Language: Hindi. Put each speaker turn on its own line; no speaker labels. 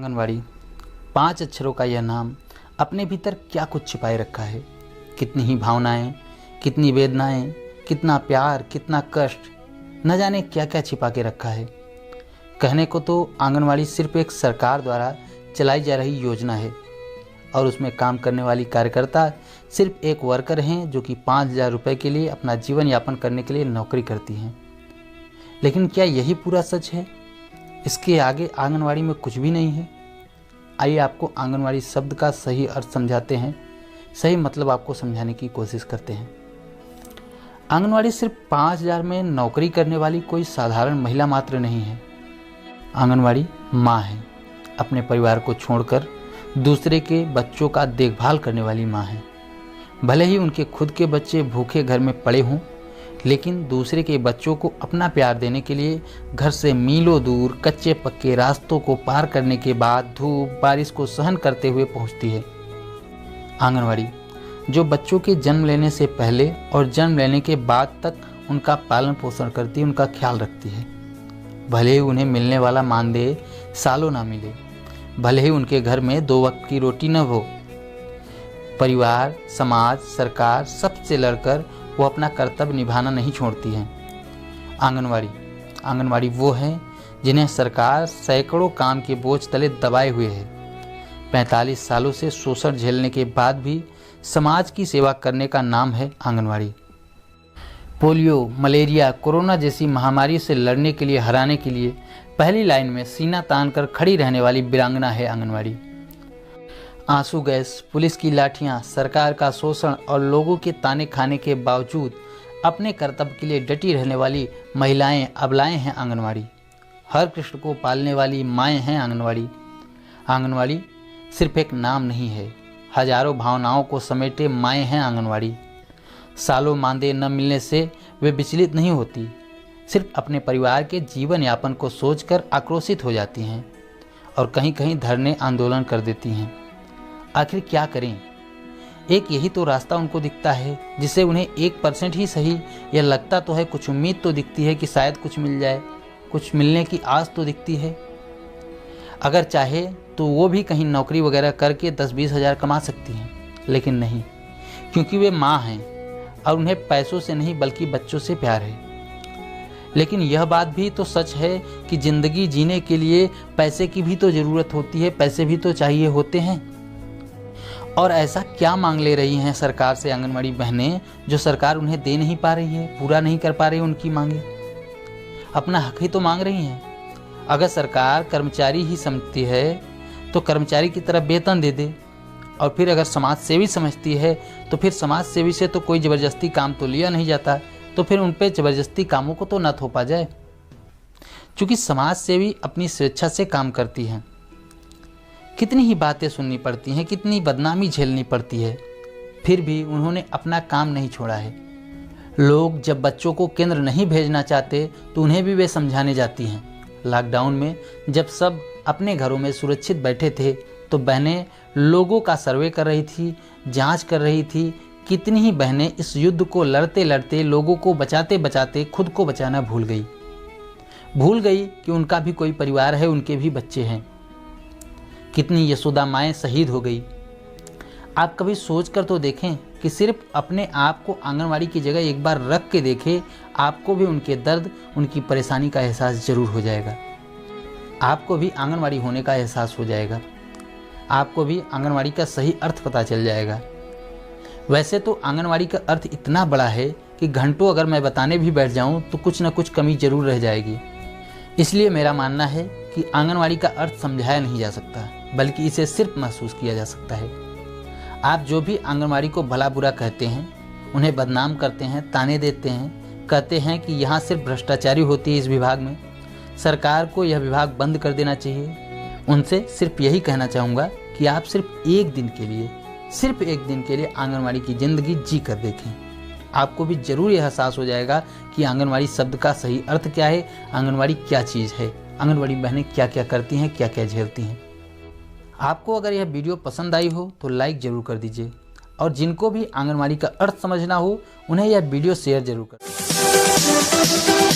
आंगनवाड़ी 5 अक्षरों का यह नाम अपने भीतर क्या कुछ छिपाए रखा है। कितनी ही भावनाएं, कितनी वेदनाएं, कितना प्यार, कितना कष्ट, न जाने क्या क्या छिपा के रखा है। कहने को तो आंगनवाड़ी सिर्फ एक सरकार द्वारा चलाई जा रही योजना है और उसमें काम करने वाली कार्यकर्ता सिर्फ एक वर्कर हैं जो कि 5,000 रुपये के लिए अपना जीवन यापन करने के लिए नौकरी करती हैं। लेकिन क्या यही पूरा सच है? इसके आगे आंगनवाड़ी में कुछ भी नहीं है। आइए आपको आंगनवाड़ी शब्द का सही अर्थ समझाते हैं, सही मतलब आपको समझाने की कोशिश करते हैं। आंगनवाड़ी सिर्फ 5,000 में नौकरी करने वाली कोई साधारण महिला मात्र नहीं है। आंगनवाड़ी माँ है, अपने परिवार को छोड़कर दूसरे के बच्चों का देखभाल करने वाली माँ है। भले ही उनके खुद के बच्चे भूखे घर में पड़े हों, लेकिन दूसरे के बच्चों को अपना प्यार देने के लिए घर से मीलों दूर कच्चे पक्के रास्तों को पार करने के बाद धूप बारिश को सहन करते हुए पहुंचती है। आंगनवाड़ी जो बच्चों के जन्म लेने से पहले और जन्म लेने के बाद तक उनका पालन पोषण करती है, उनका ख्याल रखती है। भले ही उन्हें मिलने वाला मानदेय सालों ना मिले, भले ही उनके घर में 2 वक्त की रोटी न हो, परिवार, समाज, सरकार सबसे लड़कर वो अपना कर्तव्य निभाना नहीं छोड़ती हैं। आंगनवाड़ी वो हैं जिन्हें सरकार सैकड़ों काम के बोझ तले दबाए हुए है। 45 सालों से शोषण झेलने के बाद भी समाज की सेवा करने का नाम है आंगनवाड़ी। पोलियो, मलेरिया, कोरोना जैसी महामारी से लड़ने के लिए, हराने के लिए पहली लाइन में सीना तान कर खड़ी रहने वाली वीरांगना है आंगनवाड़ी। आंसू गैस, पुलिस की लाठियां, सरकार का शोषण और लोगों के ताने खाने के बावजूद अपने कर्तव्य के लिए डटी रहने वाली महिलाएं, अबलाएं हैं आंगनवाड़ी। हर कृष्ण को पालने वाली माएँ हैं आंगनवाड़ी। आंगनवाड़ी सिर्फ एक नाम नहीं है, हजारों भावनाओं को समेटे माएँ हैं आंगनवाड़ी। सालों मानदेय न मिलने से वे विचलित नहीं होती, सिर्फ अपने परिवार के जीवन यापन को सोचकर आक्रोशित हो जाती हैं और कहीं कहीं धरने आंदोलन कर देती हैं। आखिर क्या करें? एक यही तो रास्ता उनको दिखता है जिससे उन्हें 1% ही सही या लगता तो है, कुछ उम्मीद तो दिखती है कि शायद कुछ मिल जाए, कुछ मिलने की आस तो दिखती है। अगर चाहे तो वो भी कहीं नौकरी वगैरह करके 10-20 हज़ार कमा सकती हैं, लेकिन नहीं, क्योंकि वे माँ हैं और उन्हें पैसों से नहीं बल्कि बच्चों से प्यार है। लेकिन यह बात भी तो सच है कि ज़िंदगी जीने के लिए पैसे की भी तो ज़रूरत होती है, पैसे भी तो चाहिए होते हैं। और ऐसा क्या मांग ले रही हैं सरकार से आंगनवाड़ी बहनें जो सरकार उन्हें दे नहीं पा रही है, पूरा नहीं कर पा रही उनकी मांगे? अपना हक ही तो मांग रही हैं। अगर सरकार कर्मचारी ही समझती है तो कर्मचारी की तरह वेतन दे दे, और फिर अगर समाज सेवी समझती है तो फिर समाज सेवी से तो कोई ज़बरदस्ती काम तो लिया नहीं जाता, तो फिर उन पे ज़बरदस्ती कामों को तो न थोपा जाए। क्योंकि समाज सेवी अपनी स्वेच्छा से काम करती हैं। कितनी ही बातें सुननी पड़ती हैं, कितनी बदनामी झेलनी पड़ती है, फिर भी उन्होंने अपना काम नहीं छोड़ा है। लोग जब बच्चों को केंद्र नहीं भेजना चाहते तो उन्हें भी वे समझाने जाती हैं। लॉकडाउन में जब सब अपने घरों में सुरक्षित बैठे थे तो बहनें लोगों का सर्वे कर रही थी, जांच कर रही थी। कितनी ही बहनें इस युद्ध को लड़ते लड़ते, लोगों को बचाते बचाते खुद को बचाना भूल गई कि उनका भी कोई परिवार है, उनके भी बच्चे हैं। कितनी यशोदा माएँ शहीद हो गई। आप कभी सोच कर तो देखें कि सिर्फ अपने आप को आंगनवाड़ी की जगह एक बार रख के देखें, आपको भी उनके दर्द, उनकी परेशानी का एहसास जरूर हो जाएगा। आपको भी आंगनवाड़ी होने का एहसास हो जाएगा, आपको भी आंगनवाड़ी का सही अर्थ पता चल जाएगा। वैसे तो आंगनवाड़ी का अर्थ इतना बड़ा है कि घंटों अगर मैं बताने भी बैठ जाऊं तो कुछ न कुछ कमी जरूर रह जाएगी। इसलिए मेरा मानना है कि आंगनवाड़ी का अर्थ समझाया नहीं जा सकता, बल्कि इसे सिर्फ महसूस किया जा सकता है। आप जो भी आंगनवाड़ी को भला बुरा कहते हैं, उन्हें बदनाम करते हैं, ताने देते हैं, कहते हैं कि यहाँ सिर्फ भ्रष्टाचारी होती है इस विभाग में, सरकार को यह विभाग बंद कर देना चाहिए, उनसे सिर्फ यही कहना चाहूँगा कि आप सिर्फ एक दिन के लिए आंगनवाड़ी की ज़िंदगी जी कर देखें। आपको भी ज़रूर यह एहसास हो जाएगा कि आंगनवाड़ी शब्द का सही अर्थ क्या है, आंगनवाड़ी क्या चीज़ है, आंगनवाड़ी बहनें क्या क्या करती हैं, क्या क्या झेलती हैं। आपको अगर यह वीडियो पसंद आई हो तो लाइक ज़रूर कर दीजिए, और जिनको भी आंगनवाड़ी का अर्थ समझना हो उन्हें यह वीडियो शेयर जरूर करें।